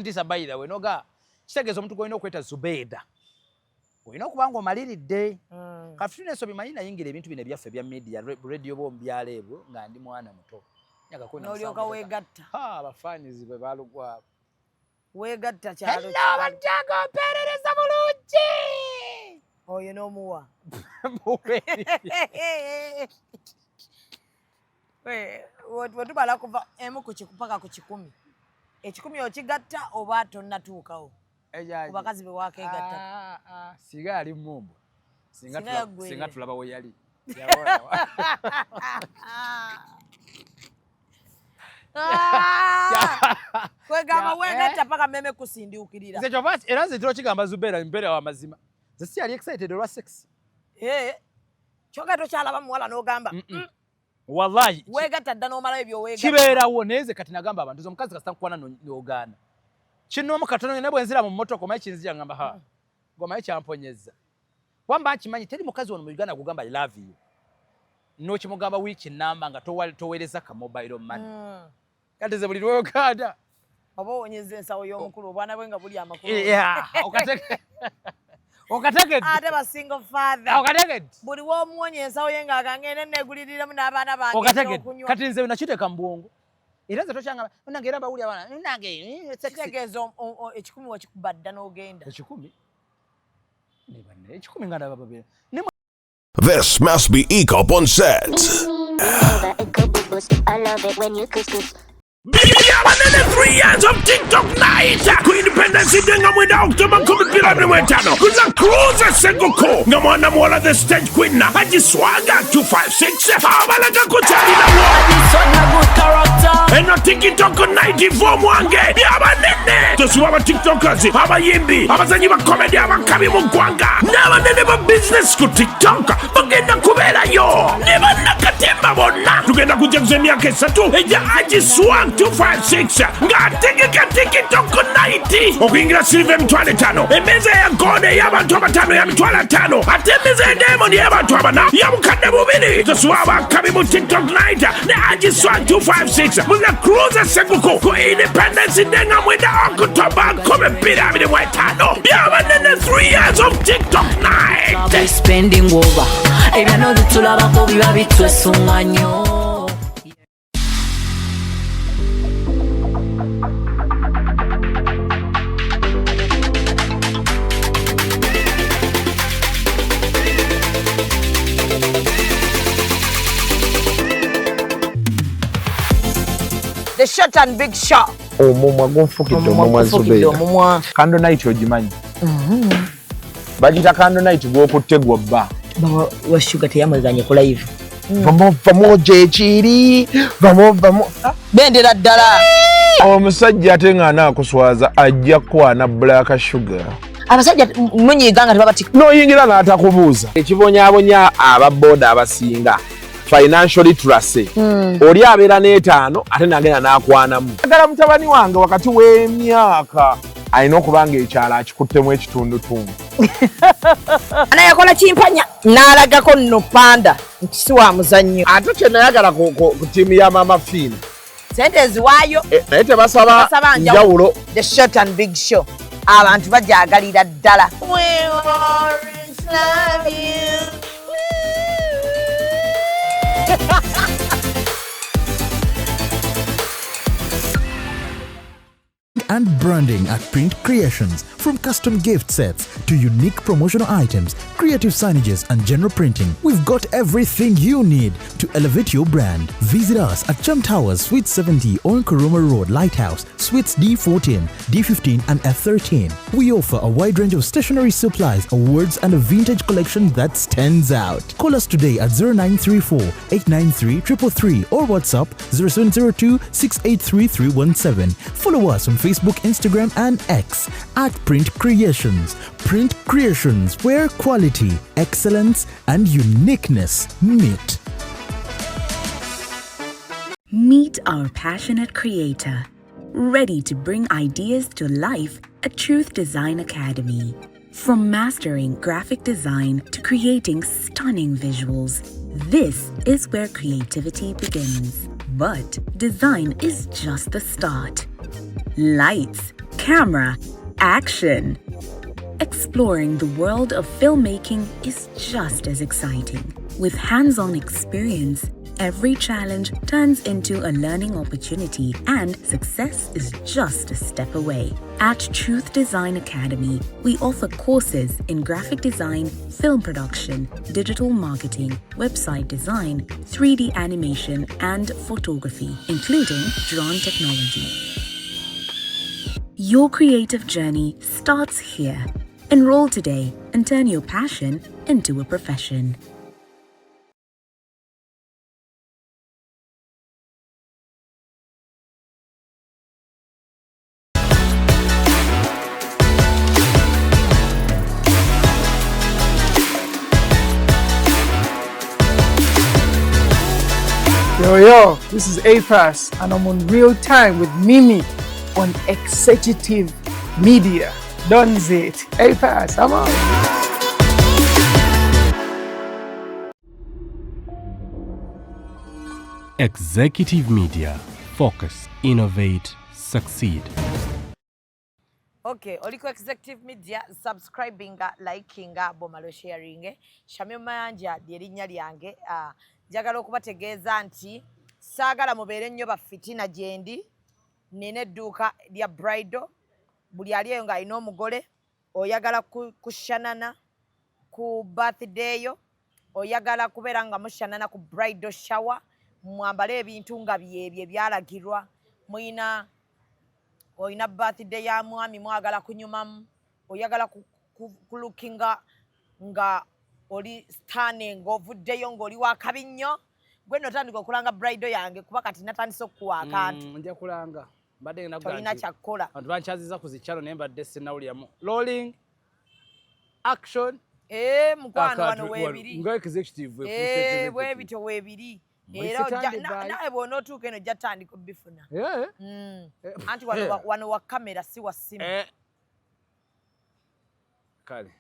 Ntisa by the way noga kitegeeza omuntu gwolina okweta Zubeida olina okuba ng'omaliridde kafutune ensobi manyi nayingira ebintu bino ebyaffe bya media radio bombyala ebyo nga ndi mwana muto n'olyoka weegatta abafaanizi bwe balugwako weegatta kyalo abaddaga ompeerereza bulungi oyo n'omuwa wetubala kuva emu paka ku 10 ekikumi okigatta oba tonnatuukawo ku bakazi be wakeegatta singa yali mumbo singa tulaba we yali kwegamba weegatta paka meme kusindiukirira era nze tiro kigamba Zubeida mbeera wa mazima ze si yali excited olwa sex kyokka tokyalaba muwala n'ogamba wallahi weegatta dda n'omala ebyo weegatta kibeerawo naye nze kati nagamba abantu omukazi kasita nkwana n'ogaana kinoomu katono ne bwe nzira mu mmotoka omanyi kinzija ngamba ng'omanyi kyamponyezza wamba nkimanyi teri mukazi wano mu Uganda gugamba I love you n'okimugamba wiiki namba nga toweereza ka mobile money kati ze buli lw'ogaana oba owonyezza ensawo y'omukulu obwana bwe nga buli amakulu okategedde ate ba single father okategedde buli w'omuwonya ensawo ye ng'agangenda neeguliriramu n'abaana bange okategedde kati nze nakiteeka mu bwongo era nze tokyangamba nange era bawuli abaana nange kitegeeza ekikumi wakikuba dda n'ogenda ekikumi nga ndaba babiri. This must be Ecop on set. I love it when you kiss. Yeah, man, 3 years of TikTok night. Ku independence denga mwenda October kumipira mwenetano. Kuna cruise sengoko. Ngamwana mwala the stage queen. Haji Swaga 256. Habalaka kuchali na wo. Swaga good character. Eno TikTok 94 mwange. Yaba nene. Tosuwa TikTokers. Haba yimbi. Abazanyi ba comedy abakabi mugwanga. Naba nene ba business ku TikTok. Bagenda kubera yo. Neba nakatemba bonna. Tugenda kujja kuzemya kesatu. Eja Haji Swaga 256 ngategeka TikTok 90 okuyingira silver emitwalo 5 emmeeza ya gold ey'abantu abatano ya mitwalo 5 ate emmeeza ya diamond y'abantu abana ya bukadde 2 tosuwa abakabi mu TikTok 90 ne Agiswa 256 muna cruise seguko ku independence denga mwenda October 2025 byabanene 3 years of TikTok night spending over ebyano bitulabako biba bitwesunga nnyo. The short and big shot. Omumwa gonfukidde omumwa Zubeida. Kando night ogimanyi. Bagita kando night gwokutte gwobba. Baba wa sugar teyamweganye ku live. Vamo jechiri. Vamo. Bendera ddala. Omusajja ate nga anaakuswaza ajja kwana black sugar. Abasajja munyiganga tebabati. N'oyingira n'atakubuuza. Ekibonyaabonya ababoda abasinga. Financial literacy. Oli abeera n'etaano ate nagenda n'akwanamu. Agala mutabani wange wakati w'emyaka alina okuba ng'ekyalo akikuttemu ekitundutundu. Anayakola kimpanya n'alagako nno panda nti si wa muzannyo. Ate kye nayagala ku ttiimu ya Mama Fina. Sente eziwaayo. Naye tebasaba njawulo. The short and big show. Abantu bajaagalira ddala. We always love you. And branding at Print Creations. From custom gift sets to unique promotional items, creative signages and general printing, we've got everything you need to elevate your brand. Visit us at Chum Towers, Suite 70 on Kuruma Road, Lighthouse, Suites D14, D15 and F13. We offer a wide range of stationery supplies, awards and a vintage collection that stands out. Call us today at 0934 893 333 or WhatsApp 0702 683 317. Follow us on Facebook, Instagram and X at Print Creations. Print Creations, where quality, excellence and uniqueness meet. Meet our passionate creator, ready to bring ideas to life at Truth Design Academy. From mastering graphic design to creating stunning visuals, this is where creativity begins. But design is just the start. Lights, camera, action. Exploring the world of filmmaking is just as exciting. With hands-on experience, every challenge turns into a learning opportunity and success is just a step away. At Truth Design Academy, we offer courses in graphic design, film production, digital marketing, website design, 3D animation, and photography, including drone technology. Your creative journey starts here. Enroll today and turn your passion into a profession. Yo, this is APAS and I'm on Real Time with Mimi on Executive Media. Done it. APAS, I'm out. Executive Media. Focus, innovate, succeed. Okay, oliko Executive Media, subscribinga, likinga, bomalo sharinge. Shamyo Mayanja lyerinnya lyange. Njagala okubategeeza nti saagala mubeere nnyo bafitina gyendi. Nina edduuka lya bridal. Buli aliyeyo ng'alina omugole. Oyagala kushanana ku birthday yo. Oyagala kubeera nga mushanana ku bridal shower. Mwambale ebintu nga byebye byalagirwa. Oyina birthday ya mwami mwagala kunyumamu. Oyagala kulukinga nga oli stunning ovuddeyo ng'oli wakabi nnyo. Gwe notandika okulanga bridal yange kuba kati natandise okukuwa akantu. Nja kulanga. Mbadde nagamba tolina kyakkola. Abantu bankyaziza ku zikyalo naye mbadde sinnawuliramu. Rolling. Action. Mukwano wano weebiri. Nga executive weebityo weebiri. Era nawe bw'onootuuka eno ojja tandika obbifuna. Anti wano wa kamera si wa simu. Kale.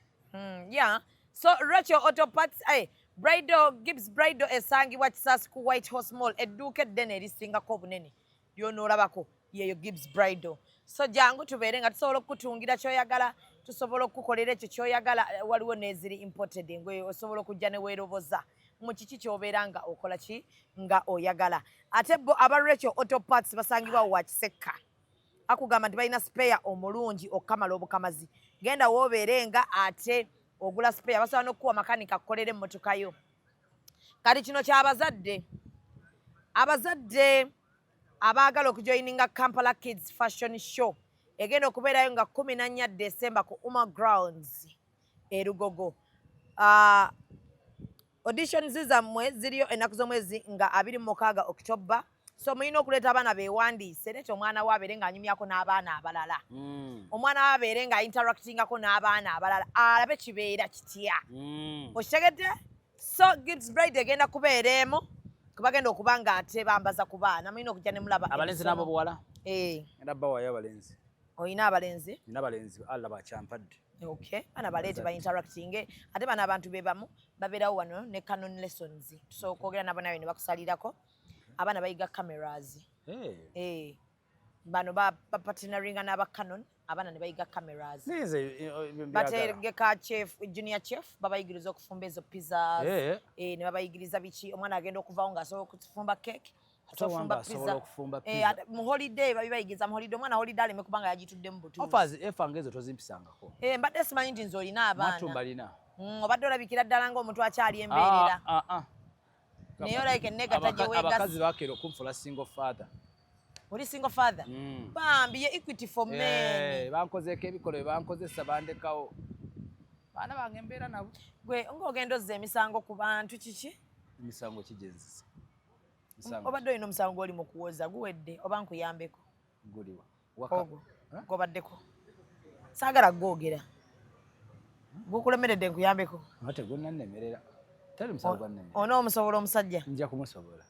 Yeah. So Rachel Auto Parts, bridal Gibbs bridal esangibwa Kisasi ku White Horse Mall edduuka eddene erisingako obunene ly'onoolabako yeeyo Gibbs bridal. So jangu tubeere nga tusobola okukutungira ky'oyagala, tusobola okukukolera ekyo ky'oyagala. Waliwo n'eziri imported engoye osobola okujja ne weeroboza mu kiki ky'obeera nga okola ki nga oyagala. Ate bo aba Rachel Auto Parts basangibwa wa Kisekka. Akugamba nti balina spare omulungi okamala obukamazi. Genda woobeerenga ate ogula spare basobola n'okuwa makanika akukolere emmotoka yo. Kati kino ky'abazadde. Abazadde abaagala okujoyininga Kampala Kids Fashion Show egenda okubeerayo nga 14 December ku Uma Grounds Erugogo. Auditions zammwe ziriyo ennaku z'omwezi nga 26 October. So mulina okuleeta abaana beewandiise leeta omwana we abeere ng'anyumyako n'abaana abalala. Omwana we abeere ng'interactingako n'abaana abalala alabe kibeera kitya. Okitegedde? So Gibbs Bride egenda kubeera emu kubagenda okuba nga ate bambaza ku baana mulina okujja ne mulaba. Abalenzi n'abo buwala? Era bawayo abalenzi. Oyina abalenzi? Nina abalenzi alla bakyampadde. Okay, bana baleete ba interacting ate bana abantu be bamu babeerawo wano ne Canon lessons. So kwogera nabo nawe ne bakusalirako. Abana bayiga cameras. Bano partneringa n'aba Canon, abana ne bayiga cameras. Bategeka chef, junior chef, babayigiriza okufumba ezo pizzas. Ne babayigiriza biki, omwana agenda okuvaawo ng'asobola okufumba cake. Okufumba pizza. Mu holiday bayigiza mu holiday omwana holiday aleme kubanga yagitudde mu butuuzi. Offers efanga ezo tozimpisangako. Mbadde simanyi nti nze olina abaana. Matumba lina. Obadde olabikira ddala ng'omuntu akyali embeerera. Naye olabika enneegata gye weegasa. Abakazi bakeera okunfula single father. Oli single father? Bambi ye equity for men. Bankozeeko ebikolo bye bankozesa bandekawo. Baana bange embeera nabo. Gwe ng'ogenda ozza emisango ku bantu kiki? Emisango kigenzisa. Obadde olina omusango gw'oli mu kuwoza guwedde oba nkuyambeko? Guliwa. Ogwo gw'obaddeko. Saagala gwogera. Gukulemeredde nkuyambeko? Ate gunannemerera. Tali musango gwannemerera. Onoomusobola omusajja? Nja kumusobola.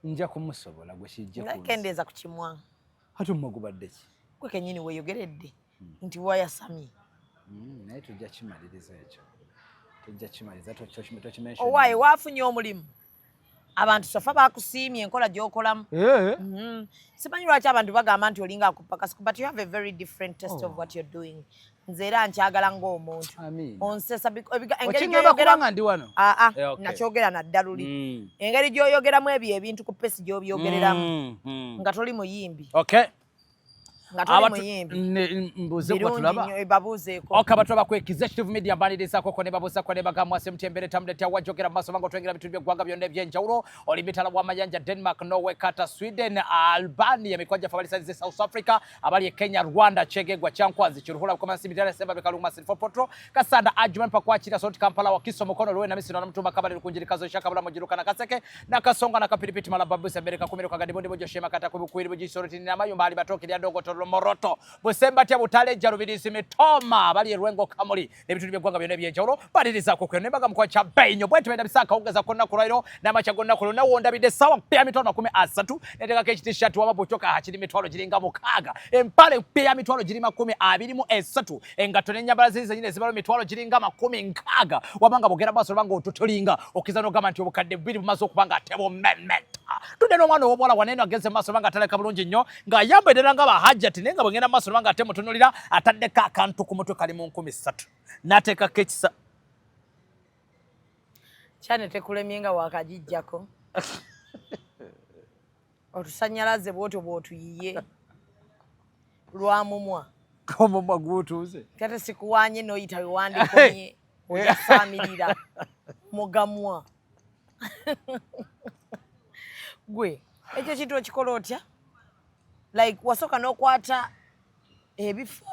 Nja kumusobola gwe kijja kunsi. Kendeeza ku kimwa. Ate mmwe gubadde ki? Gwe kennyini weeyogeredde nti wayasamye. Naye tujja kimaliriza ekyo. Tujja kimaliriza tokimention. Owaaye waafunye omulimu? abantu sofa bakusiimye enkola gy'okolamu. Simanyi lwaki abantu bagamba nti olinga akupakasiku, but you have a very different taste of what you're doing. Nze era nkyagala ng'omuntu. Onsesa engeri gy'oyogera ndi wano. Nakyogera nadda luli. Engeri gy'oyogeramu ebyo ebintu ku pesi gy'obyogereramu nga toli muyimbi. Okay. Mbuze kwa tulaba. Abantu bakwekiza Executive Media mbaniriza koko ne babuza ko ne bagamwa semtembere tamletea wajogera maso bango twengera bitu by'eggwanga byonna ebyenjawulo olimitala wa mayanja Denmark, Norway, Qatar, Sweden, Albania, mikwaja fabalisalize South Africa, abali Kenya, Rwanda, Chegegwa Chankwanzi Chiruhula Komasi Bitale Semba Bekaluma Silfo Potro, Kasanda Ajman Pakwachira Soti Kampala wa Kiso Mukono Ruwe na Misiri na Mtumba Kabali kunjirikazo shaka bula mojiruka na Kaseke na Kasonga na Kapilipiti Malababu Sembereka kumiro kagadibondi bojo shema kata kubukwiri boji soroti na mayo mbali batoki lya dogo tolo moroto Busemba tia butale jarubirisi mitoma bali Rwengo Kamuli nebitu by'eggwanga byonna ebyenjawulo baliriza koko ne baga mukwacha benyo bwete benda bisaka ongeza konna kulairo na machagonna kulo na wonda bide sawa pya mitwalo 13 neteka ke t-shirt wa mabuchoka hakiri mitwalo giringa mukaga empale pya mitwalo girima 23 engato n'ennyambala zizi nyine zibalo mitwalo giringa 16 wabanga bogera baso banga otutolinga okizano gama nti obukadde bibiri bumaze okubanga atebo memeta tudde n'omwana w'obuwala wanene agenze maso banga ataleka bulungi nnyo ng'ayambedera nga bahajjati naye nga bwengenda maso banga ate mutunulira ataddeko akantu ku mutwe kali mu 13 n'ateekako ekisa kyane tekulemye nga wakagijjako otusanyalaze bwotyo bw'otuyiye lwamumwa omumwa gutuuze kate sikuwanye n'oyita wewandikomye oyafamirira mugamwa gwe ekyo kintu okikola otya like wasooka n'okwata ebifo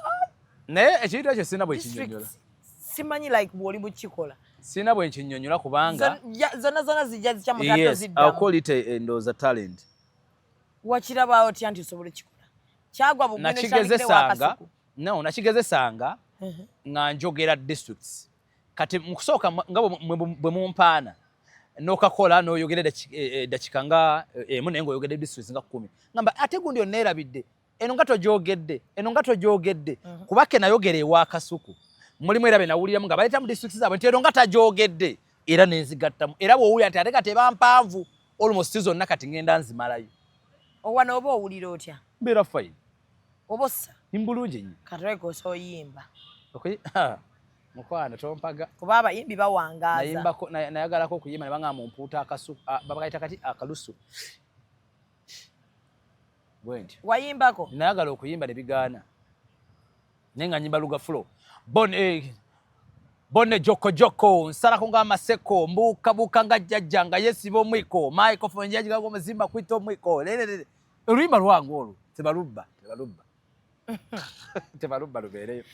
naye ekintu ekyo sina bwe kinnyonnyola simanyi like bw'oli bukikola sina bwe kinnyonnyola kubanga zonna zijja zikya mutato ziddamu. I'll call it a talent. Wakiraba otya nti osobola kikola kyagwa bugwino nakigezesanga nakigezesanga nga njogera districts kati mukusooka nga bwe mumpaana n'okakola n'oyogera dakika nga emu naye ng'oyogedde districts nga 10 ngamba ate gundi onneerabidde eno nga tojogedde kubake nayogera ewa Kasuku mulimu era benawuliramu nga baleeta mu districts zaabwe nti eno nga tajogedde era nenzigattamu era bw'owulira nti ate kati eba mpanvu almost zonna kati ngenda nzimalayo. Owana oba owulira otya? Mbeera fine. Obossa? Mbulungi nnyo. Katweko osoyimba. Mukwana tompaga. Kuba abayimbi bawangaaza. Nayagalako okuyimba ne banga mumpuuta akasuku babakayita kati akalusu. Bwenti. Wayimbako? Nayagala okuyimba ne bigaana. Naye nga nnyimba luga flow. Bonne joko nsala nga amaseko mbuka nga jjajja nga yesiba omwiko microphone njajiga ngo muzimba kwita omwiko lelele oluyimba lwangu olwo tebalubba lubeereyo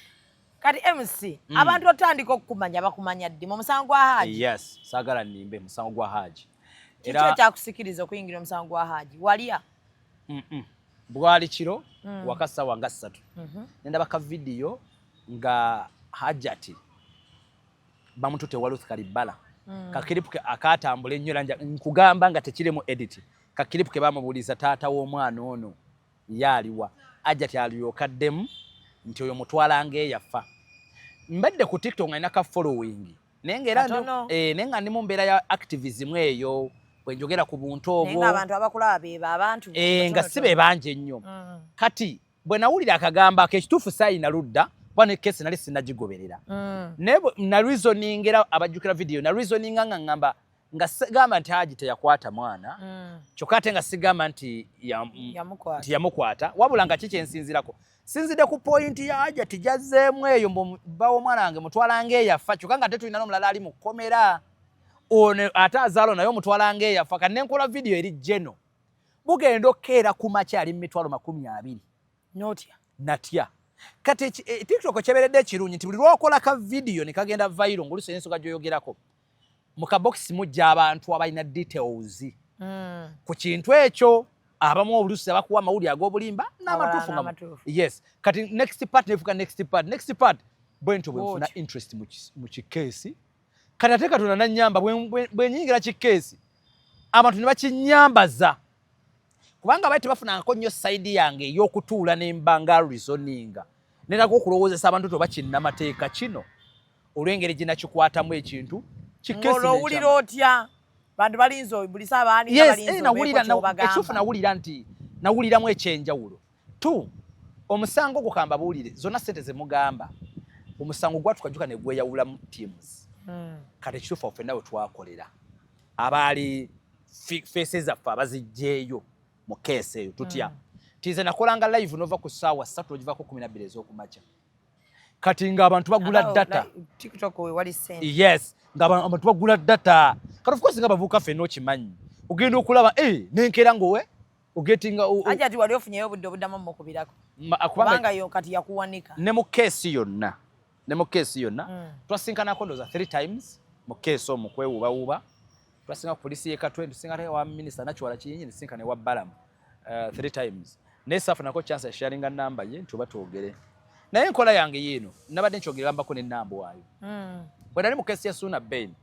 kati MC abantu otandika okukumanya bakumanya ddi mu musango gwa Haji. Yes saagala nimbe musango gwa Haji era kyakusikiriza okuyingira omusango gwa Haji walya bwali kiro wakasa wanga 3 nenda baka video nga Hajati bamutute Waluth Kalibala kakilipu akatambula ennyo lanja nkugamba nga tekiremu edit kakilipu ke bamubuliza taata w'omwana ono yaliwa Hajati aliyokaddemu nti oyo mutwala yafa mbadde ku TikTok nga naka following nenga era nenga ndi mu mbeera ya activism eyo bwenjogera ku buntu obwo nenga abantu abakulaba beba abantu nga sibe banje nnyo kati bwe nawulira akagamba kekituufu sayina ludda bwana kesi nali sinagigoberera nebo na reasoning era abajukira video na reasoning nga ngamba nga sigamba nti Haji teyakwata mwana kyokate nga sigamba nti yamukwata wabula nga kiki ensinzirako sinzide ku point ya Haji tijazeemu eyo bawo mwana wange mutwala yafa kyokanga tetulina n'omulala ali mu komera one ate azaalo naye omutwala yafa kati nenkola video eri jeno bugenda okkeera ku makya ali mu 20 notya natya kati TikTok kyeberedde ekirungi nti buli lwokola ka video ne kagenda viral ngoluso ensoga gyoyogerako mu kabox mujja abantu abalina details ku kintu ekyo abamu obulusi abakuwa amawuli ag'obulimba n'amatuufu. Yes kati next part bwento bwenfuna interest mu kikeesi kati ate Katonda nannyamba bwenyingira kikeesi abantu ne bakinyambaza kubanga baite bafunangako nnyo side yange ey'okutuula n'embanga reasoninga nenako okulowoozesa abantu tobakinnamateeka kino olw'engeri gye nakikwatamu ekintu olowulira otya bantu balinzo buli sabaani yes, balinzo nawulira ekyufu nawulira nti nawuliramu ekyenjawulo tu omusango gukamba buulire zonna sente ze mugamba omusango gwatukajuka ne gweyawula mu teams kati ekituufu ffe nawe twakolera abaali faces zaffe abazijjeeyo mu keesi eyo tutya tize nakolanga live nova ku ssaawa 3 ogivako 12 ez'okumakya kati ng'abantu bagula data TikTok we wali sente yes ng'abantu bagula data kati of course nga bavuuka ffe n'okimanyi ogenda okulaba nenkera ngowe ogetinga aja ati wali ofunyeyo obudde obuddamu mukubirako kubanga yo kati yakuwanika ne mu keesi yonna twasinkanako ndoza 3 times mu keesi omwo kwewuubawuuba twasinga ku polisi y'Ekatwe tusinga wa minisita Nakiwala Kiyinyi nsinkane wa Balamu 3 times naye saafunako chance ya sharinga namba ye nti oba twogere naye enkola yange yiino nabadde nkyogerambako n'ennamba waayo bwe nali mu keesi ya Suna Ben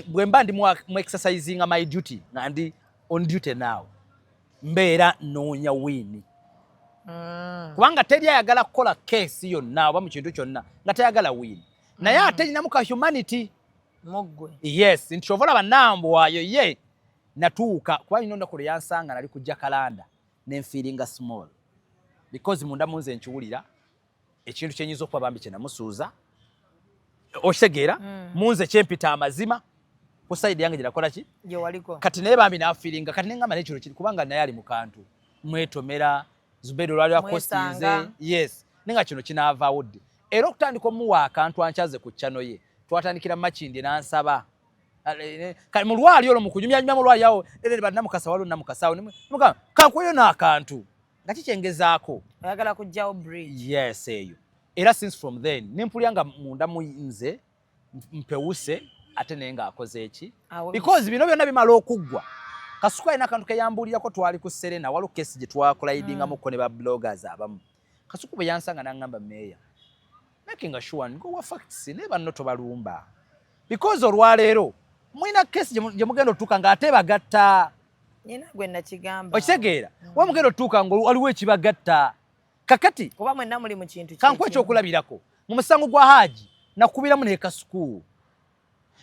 bwemba ndi mu exercising my duty nga ndi on duty now mbeera noonya wini kubanga teri ayagala kukola keesi yonna oba mu kintu kyonna nga tayagala wini naye ate nyinamu ka humanity muggwe yes nti ovola bannambo waayo ye natuuka kuba nina olunaku lwe yansanga nali kujja kalanda nenfiiringa small because munda munze nkiwulira ekintu kyenyinza okuba bambi kyenamusuuza okitegeera munze kyempita amazima ku side yange gyenakola ki kati naye bambi naafiiringa kati nengamba nekiro kiri kubanga naye ali mu kantu mwetomera Zubedo lwali akostize yes nenga kino kinaavaawo ddi era okutandika omuwa akantu ankyaze ku channel ye twatandikira makindi nansaba kali mu lwali olwo mu kunyumya mu lwali awo bannamukasa waliwo namukasawo kankuyo n'akantu nga kikyengezaako oyagala kujjawo bridge yes eyo era since from then nempulya nga munda muyinze mpewuse ate naye ng'akoze eki because bino byonna bimala okuggwa Kasuka alina akantu keyambulirako twali ku Serena waliwo kesi gye twakolayidingamukko ne ba bloggers abamu Kasuka bwe yansanga n'aŋŋamba meeya making sure ngo wa facts ne banno tobalumba because olwaleero mwina kesi gye mugenda otuuka ng'ate bagatta nina gwe nakigamba okitegeera wa mugenda otuuka nga waliwo ekibagatta kakati kuba mwenna muli mu kintu kanku ekyokulabirako mu musango gwa Haji nakubiramu ne Kasuku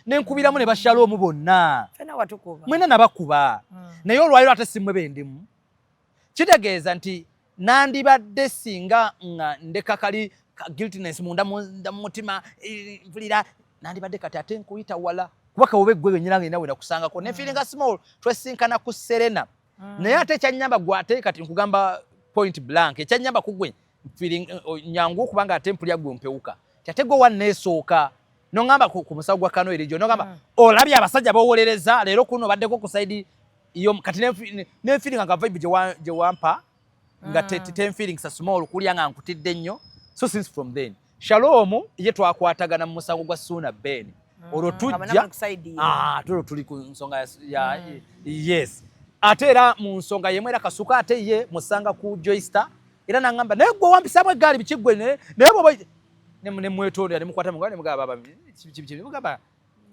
nenkubiramu ne Bashalom bonna fena watukuba mwena nabakuba naye olwaliro ate simmwe bendimu kitegeeza nti nandibadde singa nga ndeka kali guiltiness munda mutima mpulira nandibadde kati ate nkuyita wala kuba kawobe gwe wenyina ngenda wena kusangako ne feeling small twesinkana ku Serena naye ate kyanyamba gwate kati nkugamba point blank ekyanyamba kugwe feeling nyangu kubanga ate mpulya gwe mpeuka ate gwe wanneesooka nongamba ku musawo gwa Kano erijo nongamba olabye abasajja bawolereza leero kuno baddeko ku side iyo kati ne feeling nga vibe je wampa nga ten feelings a small kulya nga nkutidde nnyo so since from then Shalom ye twakwatagana mu musango gwa Suna Ben olwo tujja tulo tuli ku nsonga ya yes ate era mu nsonga yemwe era Kasuka ate ye musanga ku Joyster era nangamba naye gwe wampisabwe gali bikigwe naye bobo ne mwetonde ali mukwata mugane mugaba baba mugaba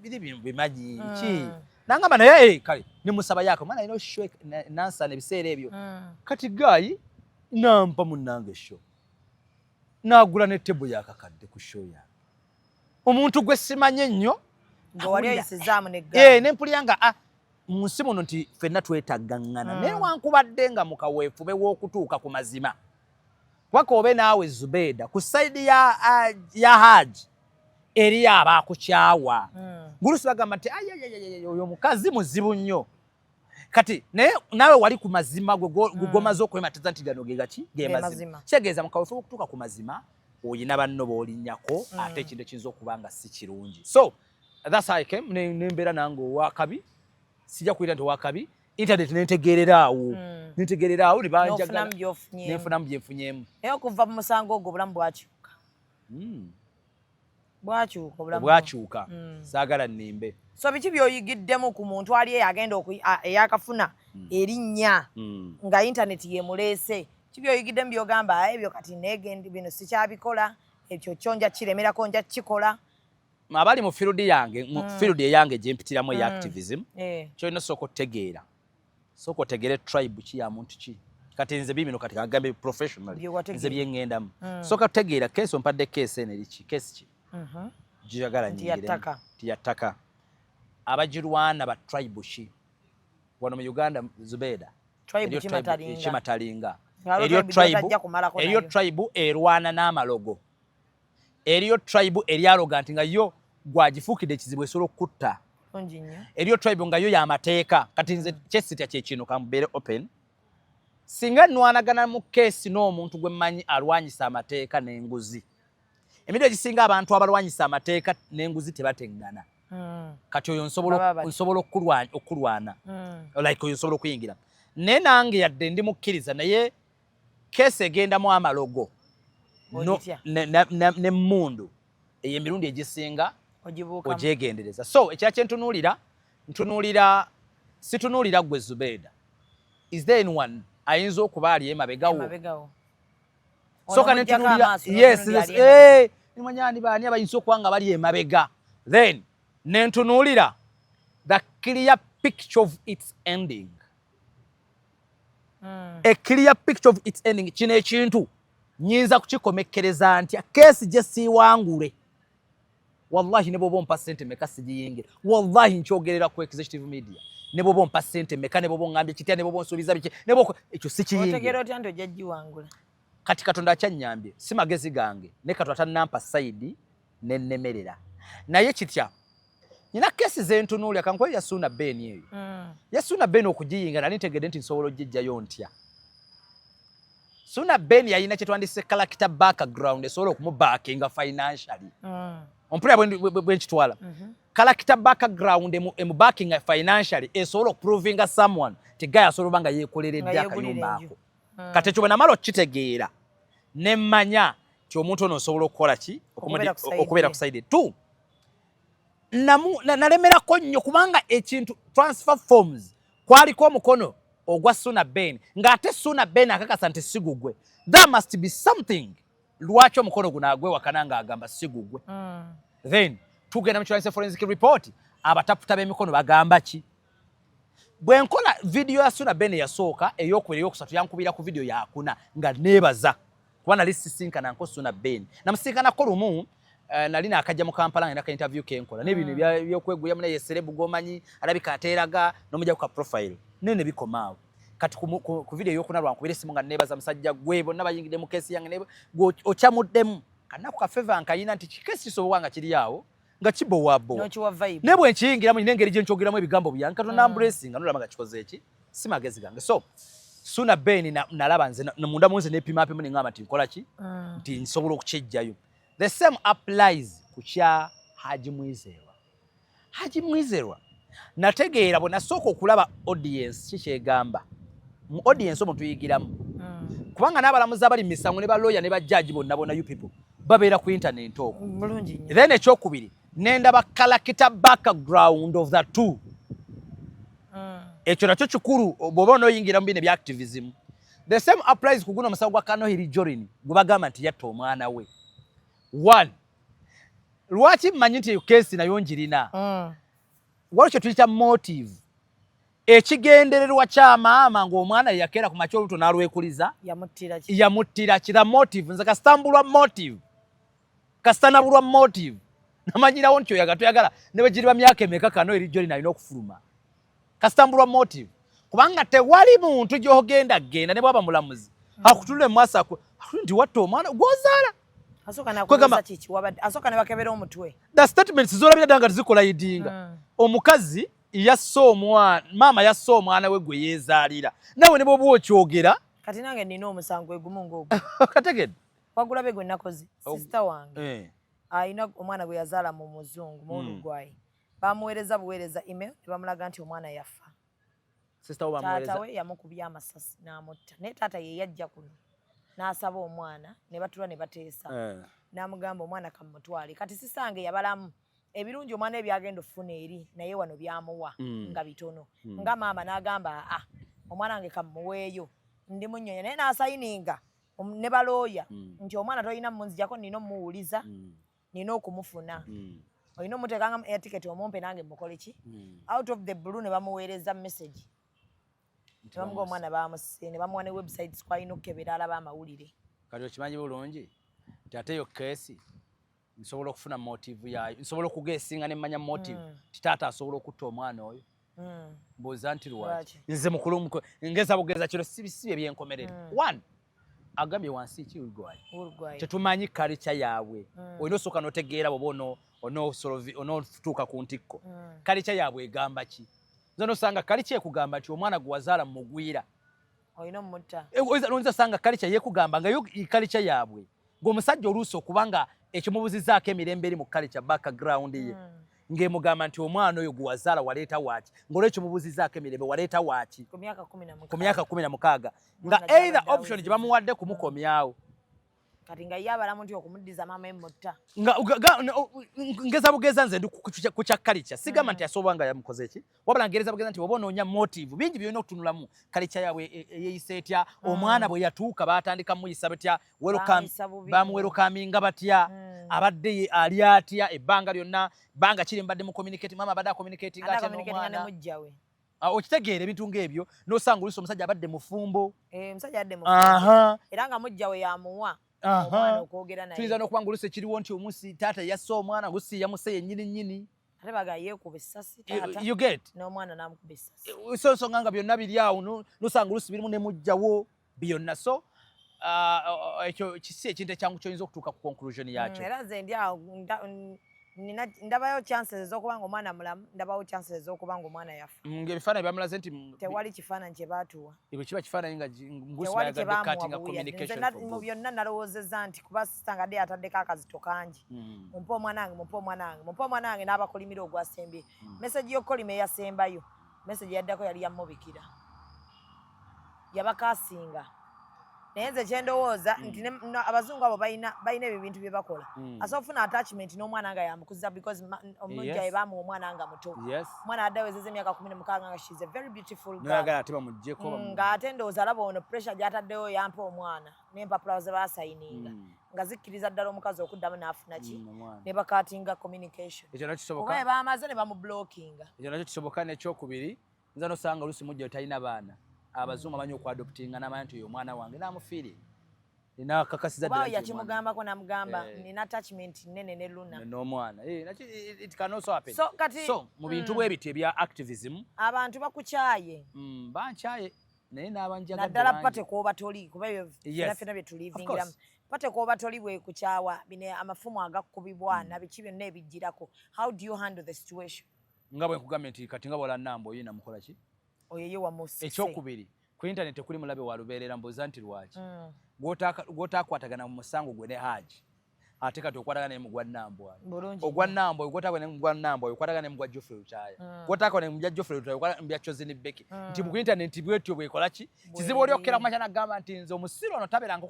bili bimaji ki nangamba naye kale ne musaba yako maana ino shwe nansa ne biseera ebyo kati gayi nampa munange show nagula ne table yakakadde ku show ya omuntu gwe simanye nnyo ngo wali ayisizamu ne gayi nempulyanga munsi muno nti fenna twetaggangana naye wankubadde nga mukaweefu w'okutuuka ku mazima wakobe naawe Zubeda ku side ya Haji eri abakukyawa ngulusi bagamba nti oyo mukazi muzibu nnyo kati nawe wali ku mazima gugomaze okwematiza nti gano gegaki gemazima kyegeeza mukaweefu okutuuka ku mazima oyina banno b'olinnyako ate ekintu ekiyinza okuba nga si kirungi so that's how I came nembeera nange owakabi sijja kuyita nti owakabi internet nentegereraawo libanjagala nenfunamu byenfunyemu naye okuva mu musango ogwo obulamu bwakyuka saagala nnimbe so biki byoyigiddemu ku muntu ali eyagenda eyakafuna erinnya nga internet yemuleese kibyoyigiddemu byogamba ebyo kati negendi bino sikyabikola ekyo kyonja kiremerako nja kikola abali mu field yange field eyange gyempitiramu eya activism kyolina sooka otegeera soko tegere tribe ki ya muntu ki kati nze bibino kati agambe professional nze byengendamu soka tegeera case ompadde case ene lichi case ki jiyagala nyingire tiyataka abagirwana ba tribe shi wano mu Uganda Zubeda tribe Kimatalinga eriyo tribe erwana n'amalogo eriyo tribe eryaloga nti nga yo gwagifuukidde ekizibu esobola okutta eriyo tribe nga yo y'amateeka kati nze kyesitya kyekino kambeere open singa nwanagana mu keesi n'omuntu gwe mmanyi alwanyisa amateeka n'enguzi emirundi egisinga abantu abalwanyisa amateeka n'enguzi tebateŋŋana kati oyo nsobola okulwana like oyo nsobola okuyingira naye nange yadde ndi mukkiriza naye keesi egendamu amalogo n'emmundu eyo emirundi egisinga ogyegendereza so ekya kye situnuulira gwe Zubeda is there anyone ayinza okuba ali emabegawo soka netunulira yes nimanyani bani abayinza okuba nga bali emabega then nentunuulira the clear picture of its ending a clear picture of its ending kino ekintu nyinza kukikomekkereza ntya keesi gye siiwangule wallahi ne bwoba ompa ssente meka sigiyingira wallahi nkyogerera ku Executive Media ne bwoba ompa ssente meka ne bwoba ongambye kitya ne bwoba onsuubiza biki ne bwoko ekyo sikiyingira otegeera otya nti ojja giwangula kati Katonda akyanyambye si magezi gange ne Katonda tannampa sayidi nennemerera naye kitya nina keesi zentunuulira kankoye ya Suna Ben eyo ya Suna Ben okugiyinga nali ntegedde nti nsobola ogijjayo ntya Suna Ben yalina kye twandise character background esobola okumubackinga financially ompulira bwe nkitwala character background emubackinga financially esobola okuprovinga someone tegaye asobola oba nga yeekoleredde akayumba ako kati ekyo bwe namala okukitegeera ne mmanya ti omuntu ono osobola okukola ki okubeera ku side 2 nalemerako nnyo kubanga ekintu transfer forms kwaliko omukono ogwa Suna Ben ng'ate Suna Ben akakasa nti sigugwe there must be something lwaki omukono guno agwewakana ng'agamba sigugwe then tugenda mu kirwanyisa forensic report abataputa b'emikono bagamba ki bwe nkola video ya Suna Ben yasooka ey'okubiri ey'okusatu yankubira ku video yakuna nga neebaza kuba nali sisinkana nko Suna Ben namusinkanako lumu nali nakajja mu Kampala ngenda ka interview kenkola n'ebintu by'okweguya mune yeserebu gomanyi alabika ateeraga n'omujja ku ka profile nene bikomaawo kati ku video ey'okuna lwankubira essimu nga neebaza musajja gwe bonna bayingidde mu keesi yange okyamuddemu kanaku ka favor nkayina nti kikeesi kisobola nga kiri awo nga kibowabo ne bwe nkiyingiramu nyina engeri gye nkyogeramu ebigambo byange Katonda embracing nolaba nga kikoze eki si magezi gange so Suna Ben nalaba nze munda munze nepimapimu neŋŋamba nti nkola ki nti nsobola okukijjayo the same applies ku kya Haji Mwizerwa nategeera bwe nasooka okulaba audience kikyegamba mu audience omwo tuyigiramu kubanga n'abalamuzi abali mu misango ne balooya ne bajjaji bonna you people babeera ku internet okwo then ekyokubiri nendaba character background of the two ekyo nakyo kikulu bw'oba onooyingira mu bino ebya activism the same applies ku guno omusawo gwa Kanohiri Jorin gwe bagamba nti yatta omwana we one lwaki mmanyi nti keesi nayo njirina waliwo kye tuyita motive ekigendererwa kya maama ng'omwana yakeera ku makya oluto n'alwekuliza yamuttira kira motive nze kasitambulwa motive kasitanabulwa motive namanyirawo nti oyaga toyagala ne bwe giriba myaka emeka Kanohiri Jorin alina okufuluma kasitambulwa motive kubanga tewali muntu gy'ogenda genda ne bwaba mulamuzi akutulire mu maaso nti watta omwana gw'ozaala asooka ne bakebera omutwe the statements zolabira ddala nga tezikola yidinga omukazi yasse omwana maama yasse omwana we gwe yeezaalira nawe ne bwoba okyogera kati nange nina omusango egumu ng'ogwo kategedde wagulabe gwe nakoze sisita wange ayina omwana gwe yazaala mu muzungu mu Olugwayi bamuweereza buweereza email ne bamulaga nti omwana yafa taata we yamukubya amasasi n'amutta naye taata ye yajja kuno n'asaba omwana ne batula ne bateesa n'amugamba omwana kamutwale kati sisange yabalamu ebirungi omwana ebyagenda ofuna eri naye wano byamuwa nga bitono nga maama n'agamba omwana wange kamuweeyo ndi munyonya naye n'asayininga ne balooya nti omwana tolina munzijako nina omuwuliza nina okumufuna olina omuteekanga etiketi omumpe nange mukole ki out of the blue ne bamuweereza message tebamuga omwana bamuse ne bamuwa ne websites kwalina okukebera alaba amawulire kati okimanyi bulungi nti ate eyo keesi nsobola okufuna motive yayo nsobola okugesinga ne manya motive titata asobola okutta omwana oyo mbuuza nti lwaki nze mukulu ngeza bugeza kiro sibisibe byenkomerera one agambye wansi ki ulugwayo tetumanyi culture yaabwe olina osooka n'otegeera bwoba onootuuka ku ntikko culture yaabwe egamba ki nze nosanga culture ekugamba nti omwana gwe wazaala mu mugwira olina omutta oyinza osanga culture yekugamba nga yo culture yaabwe ng'omusajja oluusi okuba nga ekyo mubuzizaako emirembe eri mu culture background ye ng'emugamba nti omwana oyo gwe wazaala waleeta waaki ng'olwekyo mubuzizaako emirembe waleeta waaki ku myaka 16 nga either option gye bamuwadde kumukomyawo kati nga ye abalamu nti okumuddiza maama emmutta ngeza bugeza nze ndi ku kya kalica sigamba nti asobola nga yamukoze eki wabula ngereza bugeza nti oba onoonya motive bingi byolina okutunulamu kalica yaabwe eyeyisa etya omwana bwe yatuuka baatandika muyisa batya bamuwerokaminga batya abadde ali atya ebbanga lyonna bbanga kiri mbadde mu communicate maama abadde acommunicatinga atya n'omwana okitegeera ebintu ng'ebyo n'osanga oluusi omusajja abadde mufumbo era nga mujja we yamuwa tuyinza n'okuba nga oluusi ekiriwo nti omunsi taata yasse omwana oluusi yamuse yennyini nnyini ate baga yeekuba essasi you get n'omwana n'amukuba essasi so nsonga nga byonna biri awo n'osanga oluusi birimu ne mujjawo byonna so ekyo kisi ekintu ekyangu kyoyinza okutuuka ku conclusion yakyo era nze ndi awo ndabayo chances ez'okuba nga omwana mulamu ndabawo chances ez'okuba nga omwana yafa ng'ebifaananyi bamulaze nti tewali kifaananyi kye baatuwa bwe kiba kifaananyi nga ngusibayagadde katinga communication mu byonna nalowoozezza nti kuba sisita nga dde ataddeko akazito kangi mumpe omwana wange n'abakolimira ogwasembye meseji y'okolima eyasembayo meseji yaddako yali yamubikira yabakaasinga naye nze kyendowooza nti abazungu abo balina ebyo bintu bye bakola asobola okufuna attachment n'omwana nga yamukuza because omujja we baamuwa omwana nga muto omwana adde awezezza emyaka 16 nga she's a very beautiful ng'ate ndowooza alaba ono pressure gy'ataddewo yampa omwana n'empapula ze baasayininga nga zikkiriza ddala omukazi okuddamu n'afuna ki ne bakaatinga communication oba baamaze ne bamublockinga ekyo nakyo kisoboka n'ekyokubiri nza nosanga oluusi mujja we talina baana abazungu amanyi okwadoptinga n'amanya nti oyo omwana wange n'amufiire nakakasiza ddala yakimugambako n'amugamba nina attachment nnene ne Luna n'omwana it can also happen so mu bintu bwe biti ebya activism abantu bakukyaye bankyaye naye n'abanjagadde naddala pate kwoba toli kuba ebyo ffena bye tulivingiramu pate kwoba toli bwe kukyawa bine amafumu agakubibwa na biki byonna ebijjirako how do you handle the situation nga bwe nkugambye nti kati nga bwola nnamba oyo namukola ki oyo wamusi ekyokubiri ku internet kuli mulabe walubeerera mbuuza nti lwaki gw'otaakwatagana mu musango gwe ne Haji ate kati okwatagana ne mugwa nnambwa ogwa nnambwa oyo gw'otakwatagana ne mugwa nnambwa oyo okwatagana ne mugwa Geoffrey Lukyaya gw'otaakwatagana ne mugwa Geoffrey Lukyaya okwatagana ne mugwa Chozini Becky nti mu internet bwetyo bwekola ki kizibu oli okukera ku makya n'agamba nti nze omusiro ono tabeera nko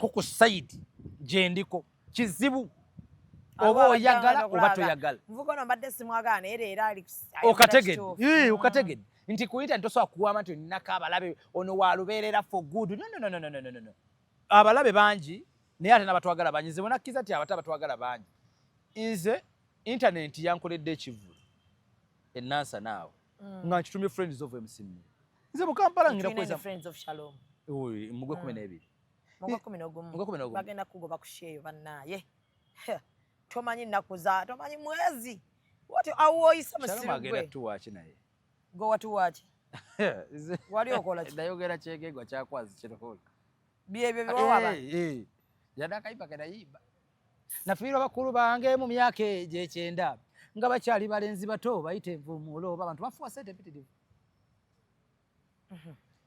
ku sayidi gye ndiko kizibu oba oyagala oba toyagala nvuga mbadde simwagala era ali okategedde nti ku internet tosobola kuwama nti olinako abalabe ono walubeerera for good no abalabe bangi naye ate n'abatwagala bangi nze bonakkiriza nti abate abatwagala bangi nze internet yankoledde ekivulu enansa naawe nga nkitumye friends of MCM nze mu Kampala ngira kweza friends of Shalom mugwe 12 mugwe 11 bagenda kugoba ku sheeyo bannaye tomanyi nakuza tomanyi mwezi wati awoyisa musiru gwe tuwachi naye go watuwachi wali okola ki ndayogera kyegegwa kyakwazi kiro byebyo byowaba yada kaipa kana yiba nafiirwa bakulu bange mu myaka egy'ekyenda nga bakyali balenzi bato bayite envumulo abantu bafuwa sente mpitirivu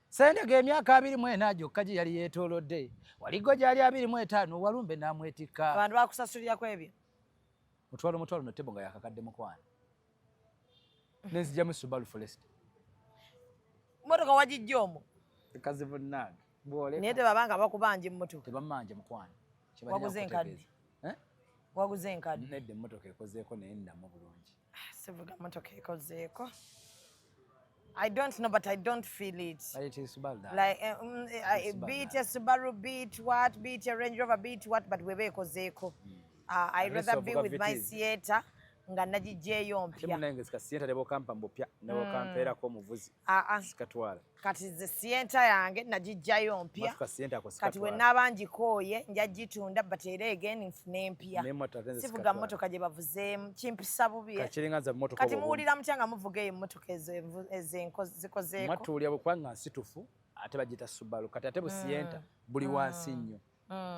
sendege emyaka 24 gyokka gye yali yeetoolodde waligo gyali 25 walumbe namwetikka abantu bakusasulira kwebyo mutwalo no tebo nga yakakadde mukwana nezijjamu Subaru Forester motoka wagijja omwo kazibu nnaga bwole naye tebabanga bakubanja emmotoka tebamanja mukwana waguze enkadde waguze enkadde nedde emmotoka ekozeeko naye nnamu bulungi sivuga motoka ekozeeko I don't know, but I don't feel it. It is Subaru. Like, beat a Subaru, beat what, beat a Range Rover, beat what, but wewe kozeko. I'd rather be with my Sieta nga nagijeeyo mpya. Timunenge sikasiyenta nebo kampa mbupya nebo kampera ko muvuzi. Sikatwala. Kati ze siyenta yange nagijayo mpya. Sikasiyenta ko Kati we nabangikoye njagitunda batere again nfune mpya. Sivuga motoka gye bavuzeemu kimpisa bubi. Kachiringaza motoka. Kati muwulira mutya muvuge emmotoka ezikozeeko. Mwatulya bukwanga nsitufu ate bagita Subaru kati ate busiyenta buli wansi nnyo.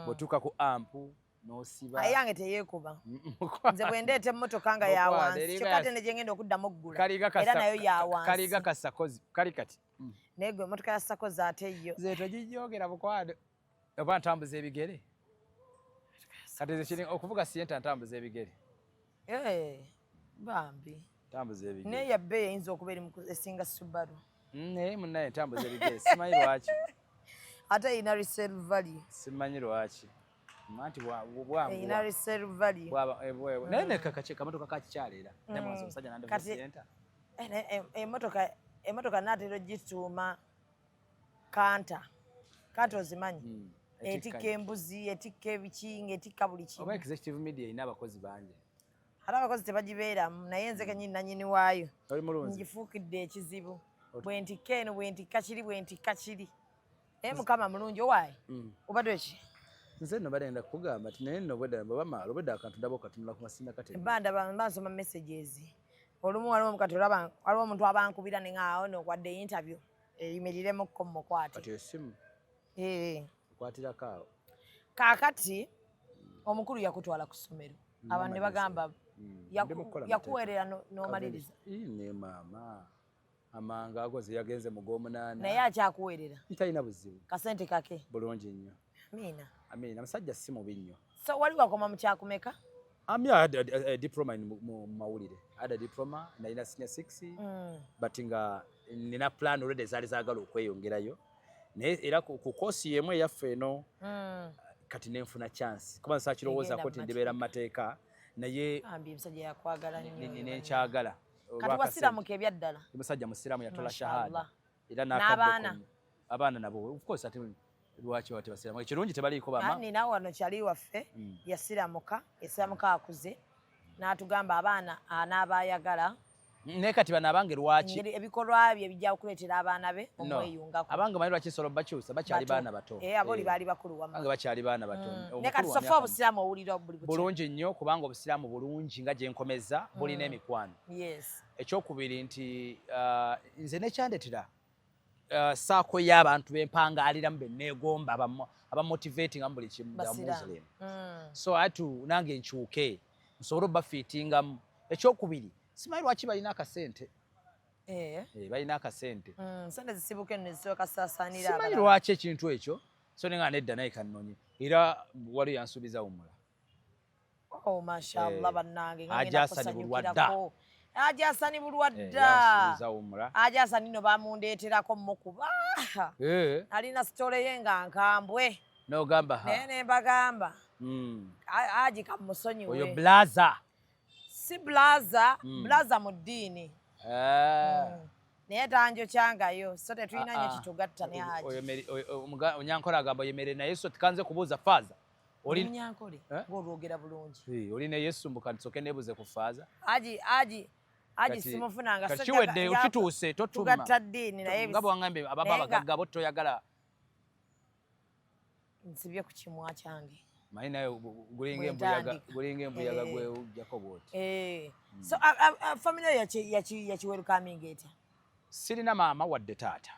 Botuka ku ampu nosiba. Ayange teyeekuba. Nze bwe ndeeta emmotoka nga ya wansi. Kyokka ne gye ngenda okuddamu oggula. Era nayo ya wansi. Kaliga kasakozi kali kati. Naye gwe emmotoka ya sakozi ate yo. Nze togijogera bukwado. Oba ntambuza ebigere. Kati ze kiri okuvuga siyenta ntambuza ebigere. Bambi. Ntambuza ebigere. Naye yabbe eyinza okubeera esinga Subaru. Naye munnaye ntambuza ebigere simanyi lwaki. Ate ina resale value. Simanyi lwaki. Manti bwa ina resale value. Naye ne kakacheka motoka kakikyalera. Ne mwanzo musajja nande siyenta. Emotoka natero gituuma kanta ozimanyi etika embuzi etika ebikinga etika buli kimu. Oba Executive Media ina abakozi bangi ate abakozi tebagibeeramu naye nze kenyini nanyini waayo ngifuukidde ekizibu bwentika eno bwentika kiri naye Mukama mulungi owaayi obadde ki nze nno badenda kugamba ti naye nno obwedda akantu ndaba okatunula ku masinda kate banda bansoma messages olumu waliwo mukati olaba waliwo omuntu abankubira neŋaawo nokwadde interview eyimiriremukko mukwate kati esimu okwatirako awo kaakati omukulu yakutwala ku ssomero abantu ne bagamba yakuweerera n'omaliriza ne maama amanga agoze yagenze mu gw'omunaana naye akyakuweerera talina buzibu kasente kake bulungi nnyo amina musajja si mubi nnyo so wali wakoma mu kyakumeka I had a diploma in mawulire. I had a diploma na senior 6 but nga nina plan already zaali zaagala okweyongerayo naye era ku course yemu eyaffe eno kati nenfuna chance kuba nsakirowooza ko ti ndibeera mu mateeka naye musajja yakwagala nenkyagala kati wasiramuka ebyaddala musajja musiraamu yatola shahada era n'abaana abaana nabo of course ate lwaki wate basiramuka ekirungi tebaliiko bama nina wano kyali waffe yasiramuka akuze n'atugamba abaana anaabayagala naye kati bano abange lwaki ebikolwa bye bijja okuleetera abaana be omweyungako abange manyi lwaki nsolo bakyusa bakyali baana bato aboli baali bakulu wamma abange bakyali baana bato ne kati sofa obusiraamu owulira bulungi nnyo kubanga obusiraamu bulungi nga gye nkomeza bulina emikwano ekyokubiri nti nze nekyandetera saako y'abantu bempangaaliramu benneegomba abamotivating mu buli kimu da muslim so atu nange nkyuke nsobole obbafiitingamu ekyokubiri simanyi lwaki balina akasente balina akasente sente zisibuke nezisookasasanira simanyi lwaki ekintu ekyo so nenga nedda naye kannonye era wali yansuubiza wumula mashallah bannange ajasani bulwadda ajasani bulwadda ajasani no bamundeeterako mukuba alina sitole ye nga nkambwe nogamba naye nembagamba aji kamusonyiwe oyo blaza si blaza mu ddiini naye tanjo kyangayo so tetulina nyo kitugatta ne haji onyankole agamba yemere naye so tikanze kubuuza faaza onyankole ng'olwogera bulungi oli ne yesu mbuka nsoke nebuze ku faaza aji simufunanga kiwedde okituuse totuma tugatta ddiini naye nga bwangambye ababa abagagga bo toyagala nsibye ku kimwa kyange manyi naye gulinga embuyaga gwewujjako bwoti so family yakiwerukaminga etya sirina maama wadde taata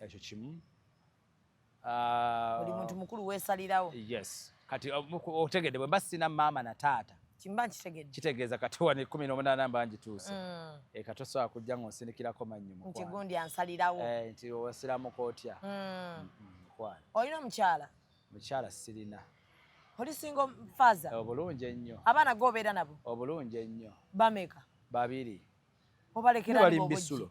ekyo kimu buli muntu mukulu weesalirawo yes kati otegedde bwe mba sirina maama na taata kimba nkitegedde kitegeeza kati wano 18 mba ngituuse kati osobola kujja ng'onsindikirako mannyo nti gundi ansalirawo nti owasiramuka otya olina omukyala mukyala sirina olisinga faaza obulungi ennyo abaana gobeera nabo obulungi ennyo bameka 2 obalekera mbisulo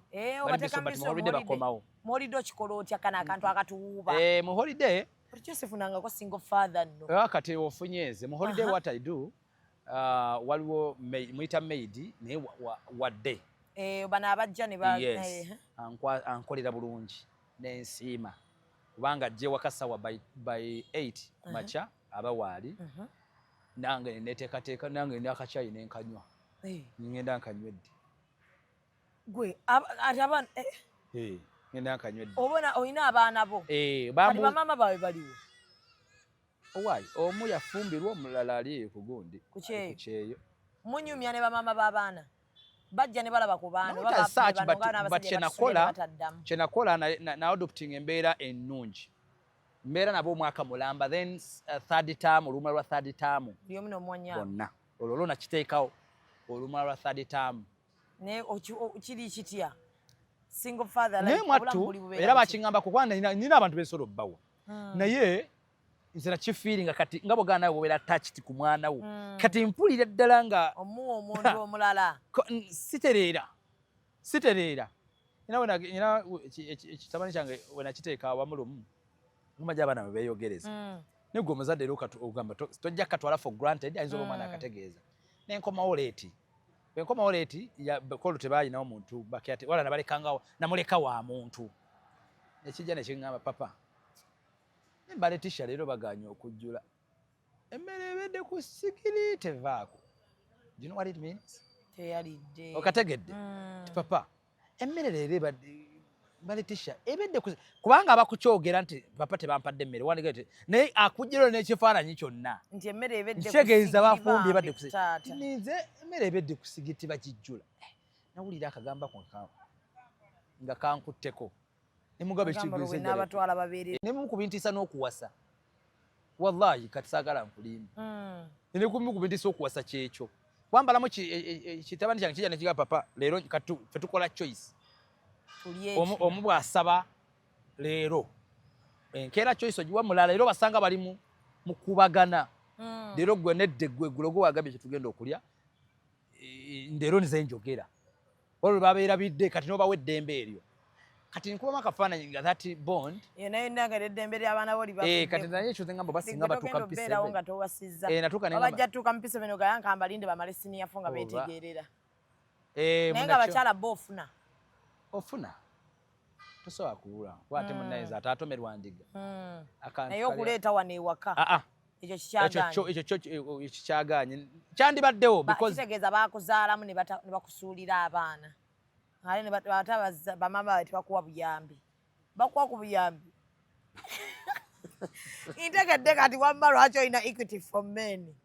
bakomawo muholide okikola otya kana akantu akatuwuuba mu holiday olikosefunangako single father nno kati ofunyeeze mu holiday what I do waliwo muyita maid naye wadde bano abajja ne ankolera bulungi n'ensiima kubanga ajja ewaka sawa by 8 kumakya aba waali nange neteekateeka nange nakacayi nenkanywa ngenda nkanywedde gwe ati abaana ngenda nkanywedde obona oyina abaana bo bambu bamama bawe baliwo owaayi omu yafumbirwa omulala ali eyo ku gundi ku kyeyo munyumya ne bamama b'abaana bajja ne balaba ku baana kyenakola na adopting embeera ennungi mbeera nabo omwaka mulamba then third term olumala lwa third term bonna olwo nakiteekawo olumala lwa third term kiri kitya single father naye mwattu era bakiŋŋamba kuba nina abantu b'ensolo bbawa naye nze nakifiiringa kati nga bwogana nawe bwobeera attached ku mwana wo kati mpulira ddala nga omuwa omuntu omulala sitereera era ekitabani kyange we nakiteeka awamulumu ngumajja abaana bwe beeyogereza naye gwe omuzadde era ogamba tojja katwala for granted ayinza oba omwana akategeeza nenkomawo leeti bwenkomawo leeti kolo tebaayinawo omuntu bakyate wala nabalekanga namuleka wa muntu ekijja nekiŋŋamba papa embaletisha leero baganya okujjula emmere ebedde ku sigiri tevaako do you know what it means teyalidde okategedde papa emmere leero ebadde baletisha ebedde kubanga abakukyogera nti papa tebampadde emmere wandigete naye akujjirayo n'ekifaananyi kyonna nti emmere ebedde kitegeeza bafumbi ebadde ku ninze emmere ebedde ku sigiri tebagijjula nawulira akagamba nga kankutteko nemugabe n'abatwala babeere nemukubintiisa n'okuwasa wallahi kati saagala nkulimba nekubintiisa okuwasa kyekyo wambalamu kitabani kyange kijja nekiga papa leero fe tukola choice omu bw'asaba leero enkeera choice ogiwa mulala leero basanga bali mukubagana leero gwe nedde gwe gulogo wagambye kyetugenda okulya ndeero nize njogera olwo babeera bidde kati nobawa eddembe eryo kati nkubamu akafaananyi nga that bond naye eddembe ly'abaana bo kati naye ekyo ngamba basinga batuuka mpisebeerawo nga towasizza natuuka bajja tuuka mpisebeno gayanka mbalinde bamale siniyafo nga beetegeerera naye nga bakyala bo ofuna tosobola kuwula kwate munnayiza ate atomerwa ndiga naye okuleeta wano ewaka ekyo kikyaganye kyandibaddewo kitegeeza bakuzaalamu ne bakusuulira abaana ate bamama bawe tebakuwa buyambi bakuwa ku buyambi ntegedde kati wamma lwaki olina equity for men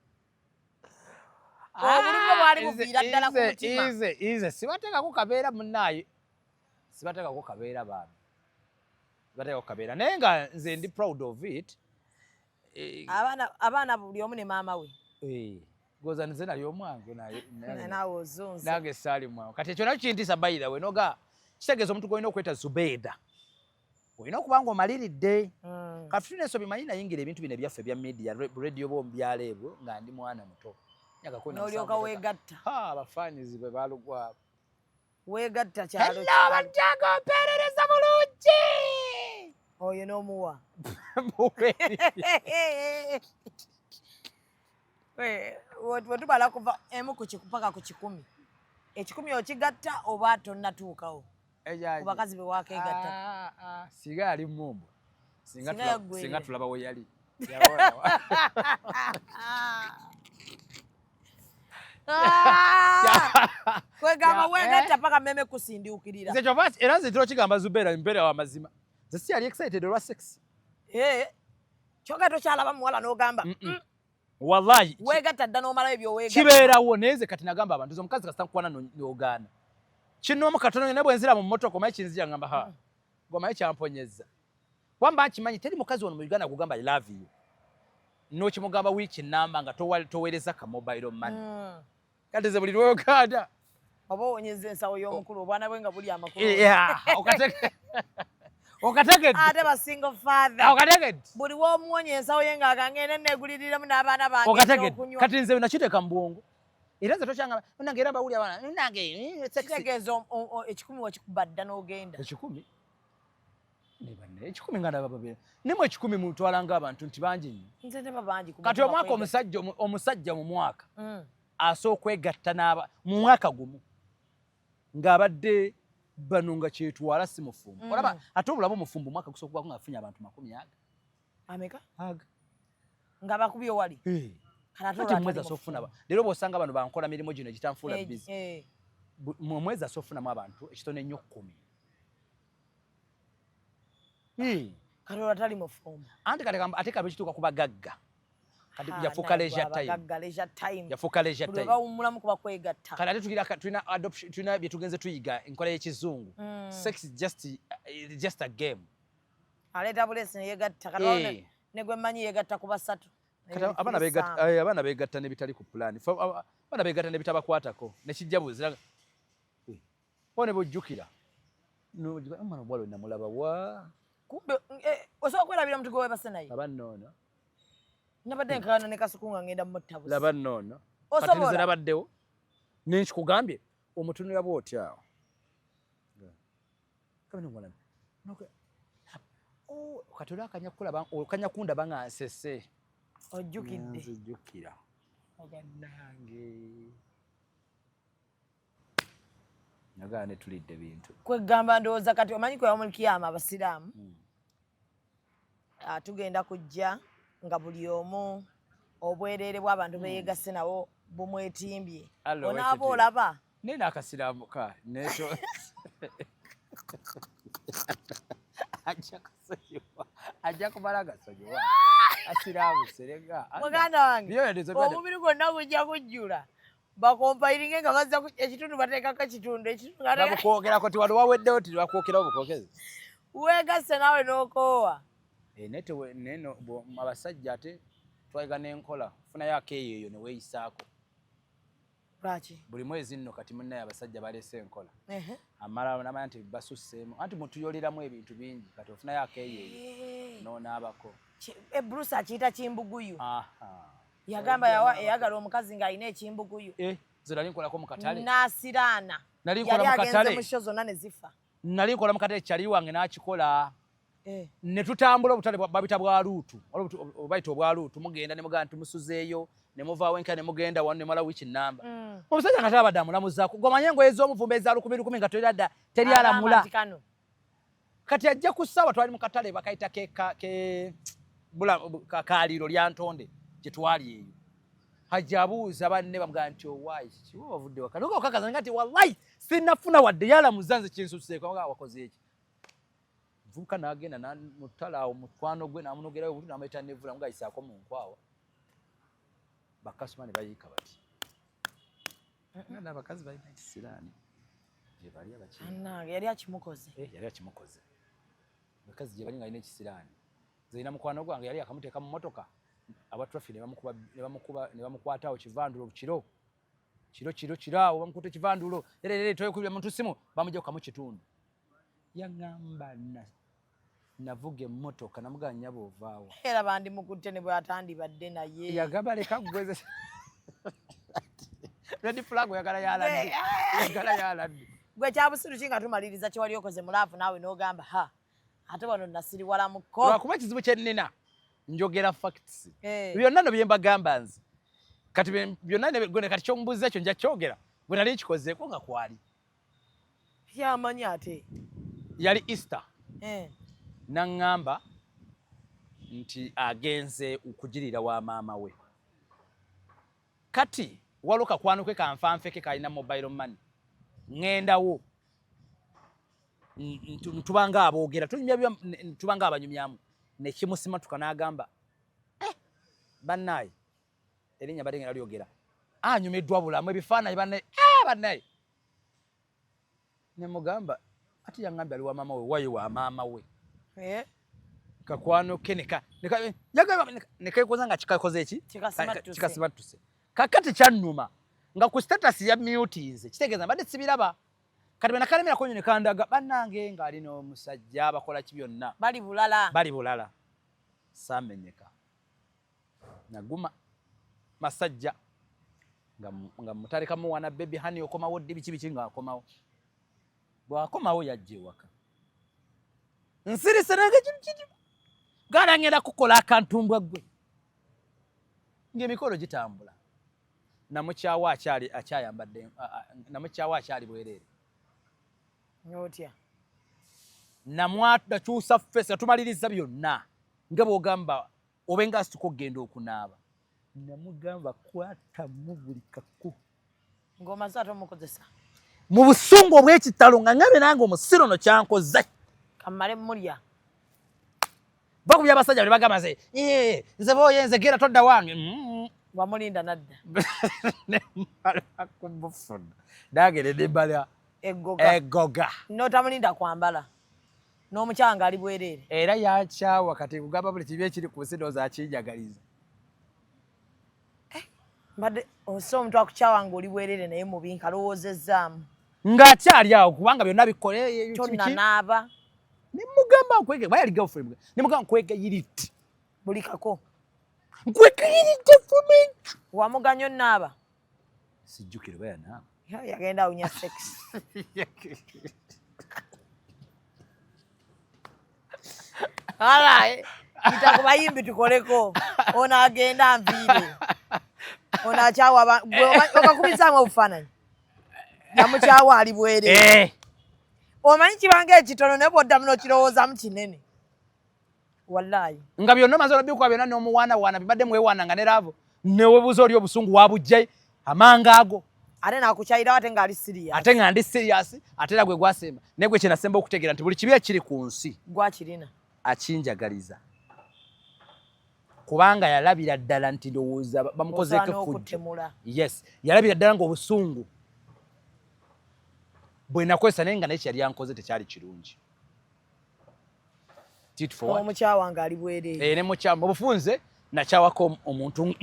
obulimu bwali buviira ddala ku mutima ize sibateekako kabeera munnaaye sibateekako kabeera baami sibateekako kabeera naye nga nze ndi proud of it abaana buli omu ne maama we goza nze nali omwange naawe ozunze nange saali mwange kati ekyo nakyo kintiisa bayira we noga kitegeeza omuntu gwolina okweta Zubeida olina okuba nga omaliridde kati tulina ensobi manyi nayingira ebintu bino ebyaffe ebya media radio bombyala ebyo nga ndi mwana muto n'olyoka weegatta abafaanizi bwe balugwabo weegatta kyalo bajjaga ompeerereza bulungi oyo n'omuwa wetubala kuva emu paka ku 10 ekikumi okigatta oba tonnatuukawo ku bakazi be wakeegatta singa yali mumbo singa tulaba we yali kwegamba weegatta paka meme kusindiukirira era nze tiro kigamba Zubeida mpeera w'amazima nze si yali excited olwa sex kyoga tokyalaba muwala n'ogamba wallahi weegatta dda n'omalayo byoweegatta kibeerawo naye nze kati nagamba abantu nze omukazi kasita nkuwana n'ogaana kinoomu katono ne bwe nzira mu mmotoka omanyi kinzija ngamba gwamaye kyamponyezza wamba nkimanyi teri mukazi wano mu Uganda gugamba I love you n'okimugamba wiiki namba nga toweereza ka mobile money kati nze buli lw'ogaana oba owonyezza ensawo y'omukulu obwana bwe nga buli amakulu okategedde ate ba single father okategedde buli w'omuwonya ensawo ye ng'agangenda neeguliriramu n'abaana bange okategedde kati nze nakiteeka mu bwongo era nze tokyangamba nange era bawulira abaana nange kitegeeza ekikumi wakikuba dda n'ogenda ekikumi nga ndaba babiri nimwe ekikumi mutwalanga abantu nti bangi nnyo nze ndaba bangi kati omwaka omusajja mu mwaka asooka okwegatta mu mwaka gumu ng'abadde bano nga kyetwala si mufumbo olaba ate obulamu omufumbo omwaka gusooka kubako nga afunye abantu 40 ameka nga bakubye wali kati mwezi asofuna lero bosanga abantu bankola mirimo gino egitanfuula busy mu mwezi asofunamu abantu ekitone nnyo 10 katola tali mufumbo anti ate kati ekituuka ku bagagga kati yafuuka leisure time bawummulamu kuba kwegatta kati ate tulina bye tugenze tuyiga enkola y'ekizungu sex is just a game aleeta bulesi neyegatta kati negwe mmanyi yegatta ku basatu abaana begatta nebitali ku plan abaana begatta nebitabakwatako nekijja buzira one bojjukira omwana bwalo namulaba wa kumbe osobola kwerabira mutugo webase naye laba nnono nabadde nkana ne kasuku nga ngenda mmuttabuzi laba nnono kati nze nabaddewo nenkikugambye omutunu yaba otyawo kati okanya kundaba nga nsese ojjukidde abannange nagane tulidde bintu kwegamba ndowooza kati omanyi kwe bamulkiyama abasiraamu tugenda kujja nga buli omu obwereere bw'abantu beyegasse nawo bumwetimbye onaaba olaba naye n'akasiraamu ka nekyo ajja kumala gasonyiwa asiraamu serega muganda wange omubiri gwonna gujja kujjula bakompairinge nga bazza ekitundu bateekako ekitundu bakwogerako ti wano waweddewo ti bakwokerawo bukokezi weegasse naawe n'okoowa neno abasajja ate twayiga n'enkola funayo akeeyo eyo ne weeyisaako lwaki buli mwezi nno kati munnaye abasajja baleese enkola amala namanya nti basusseemu anti mutuyoleramu ebintu bingi kati ofunayo akeeyo eyo n'onaabako Bruce akiyita kimbuguyu yagamba eyagala omukazi ng'alina ekimbuguyu ze nali nkolako mu katale n'asiraana yali agenze mu sho zonna ne zifa nali nkola mu katale kyali wange n'akikola ne tutambula obutale babita bwa luutu obayita obwa luutu mugenda ne mugamba tumusuzeeyo ne muvaawo enka ne mugenda wano ne mala wiiki nnamba omusajja nga talabadde amulamuzaako gomanye engoye ez'omuvumba eza 10,000 nga toyadda teri alamula kati ajja ku ssaawa twali mu katale bakayita kaaliro lya ntonde gye twali eyo hajja abuuza banne bamugamba nti owaayi kikiwa wavudde waka noga okakaza nga nti wallahi sinnafuna wadde yalamuza nze kinsuseeko nga wakoze eki vubuka n'agenda namutala awo mukwano gwe namunogerayo obutu n'amayita nevula nga ayisaako mu nkwawa bakasumani bayiika bati abakazi balina ekisiraani gye bali abakannange yali akimukoze abakazi gye bali nga alina ekisiraani zerina mukwano gwange yali akamuteeka mu motoka abatrafi ne bamukwatawo kivandulo kiro awo bamukuta ekivandulo toyekubira muntu simu bamujja kukamu kitundu yaŋŋamba navuga emmotoka namugaa nnyaba ovaawo era bandimukutte ne bwatandibadde naye yagamba leka gweze red flag yagala yaladde gwe kyabusiru ki nga tumaliriza kyewali okoze mulaavu naawe n'ogamba ate wano nasiriwala muko lwakuba ekizibu kyennina njogera facts byonna no bye mbagamba nze kati byonna gwe kati kyombuuza ekyo nja kyogera bwe nali nkikozeeko nga kwali byamanyi ate yali Easter naŋŋamba nti agenze okugirira wa maama we kati waliwo kakwano ke kanfanfeke kalina mobile money ŋŋendawo tubanga aboogera tubanga abanyumyamu nekimusimatuka n'agamba bannaye erinnya badde ngenda lyogera anyumiddwa bulamu ebifaananyi bannaye nemugamba ati yaŋŋambye ali wa maama we wayi wa maama we kakwano ke nekekoza nga kikakoze eki kikasimatuse kakati kyannuma nga ku status ya mutinze kitegeeza mbadde sibiraba kati benakalemerako nyo nekandaga bannange ng'alina omusajja bakola ki byonna bali bulala saamenyeka naguma masajja nga mutalekamu wana bebi hani okomawo ddi biki ng'akomawo bw'akomawo yajja ewaka nsirise nange kiri gaala ngenda kukola akantumbwa ggwe ng'emikolo gitambula namukyawo akyali bwereere Nyotya. Nakyusa fesi tumaliriza byonna nga bw'ogamba obenga asituka okugenda okunaaba namugamba kwata mu buli kaku ng'omaze ate omukozesa mu busungu obw'ekitalo nga ngabe nange omusiro no kyankoze kammale mulya bakubya abasajja bali bagamba nze nze boyenze gera todda wange wamulinda nadda kumufuna dagere debala egoga n'otamulinda kwambala n'omukyanga ali bwereere era yakyawa kati kugamba buli kibi ekiri ku nsi ndowooza akinjagaliza mbadde osi omuntu akukyawa ng'oli bwereere naye mubi nkalowoozezaamu ng'akyali awo kubanga byonna bikole kyonnanaaba nimugamba nkwege bayali girlfriend nimugamba nkwege yiriti buli kako nkwege yiriti fumentu wamuganya onnaaba sijjukire baya naaba yagenda awunya sex alright ita ku bayimbi tukoleko ono agenda anviire ono akyawa okakubisaamu obufaananyi namukyawa ali bwere omanyi kibanga ekitono naye bwoddamu n'okirowoozamu kinene wallaayi nga byonna omaze olabikuba byonna n'omuwaanawaana bibadde mwewaananga ne laavo newebuuza oli obusungu wabujjayi amanga ago ate nakukyayirawo ate ng'ali siriya ate nga ndi siriyasi ate era gwe gwasemba naye gwe kyenasemba okutegeera nti buli kibi ekiri ku nsi gwakirina akinjagaliza kubanga yalabira ddala nti ndowooza bamukozeeko fujjo yes yalabira ddala ng'obusungu bwe nakozesa naye nga naye kyeyali yankoze tekyali kirungi omukyawa ng'ali bwereere ne mukyawa obufunze nakyawako omuntu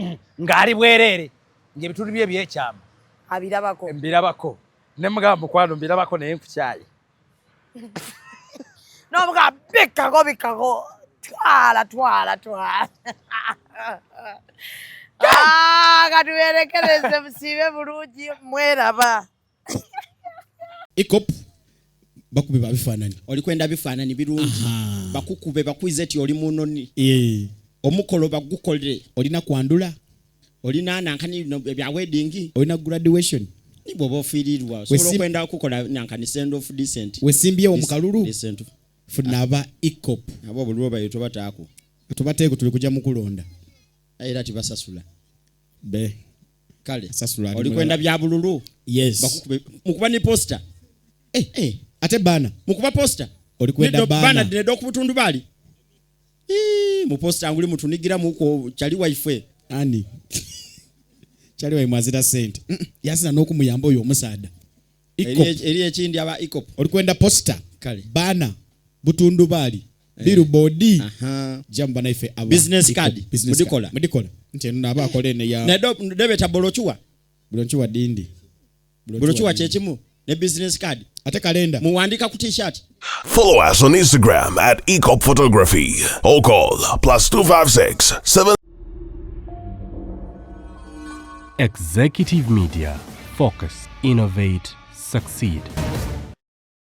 ng'ali bwereere ng'ebitundu bye ebyekyama abirabako mbirabako ne mugamba mukwano mbirabako naye nkukyaye n'omuga bikkako twala katuwerekereze musiibe bulungi mweraba ikop bakube babifaananyi olikwenda bifaananyi birungi bakukube bakwize ti oli munoni omukolo bagukolere olina kwandula olina nankani bya wedding olina graduation nibwo bofiirirwa so okwenda okukola nankani send of decent wesimbye omukalulu decent funaba ikop abo bulwo bayito bataako tubateeko tuli kujja mukulonda era tibasasula be kale sasula olikwenda bya bululu yes bakukube mukuba ni poster ate bana mukuba poster olikwenda bana dinedo okubutundu bali mu poster anguli mutunigira muko chali wife ani chali wa mwazira sente yasina n'okumuyamba oyo omusaada eri ekindi aba ikop olikwenda poster kale bana butundu bali billboard jamba na ife aba business card mudikola nteno naba akole ne ya nedo debeta bolochuwa dindi bolochuwa chechimu ne business card ate kalenda muwandika ku t-shirt. Follow us on Instagram at Ecop Photography or call +256 7. Executive Media. Focus, innovate, succeed.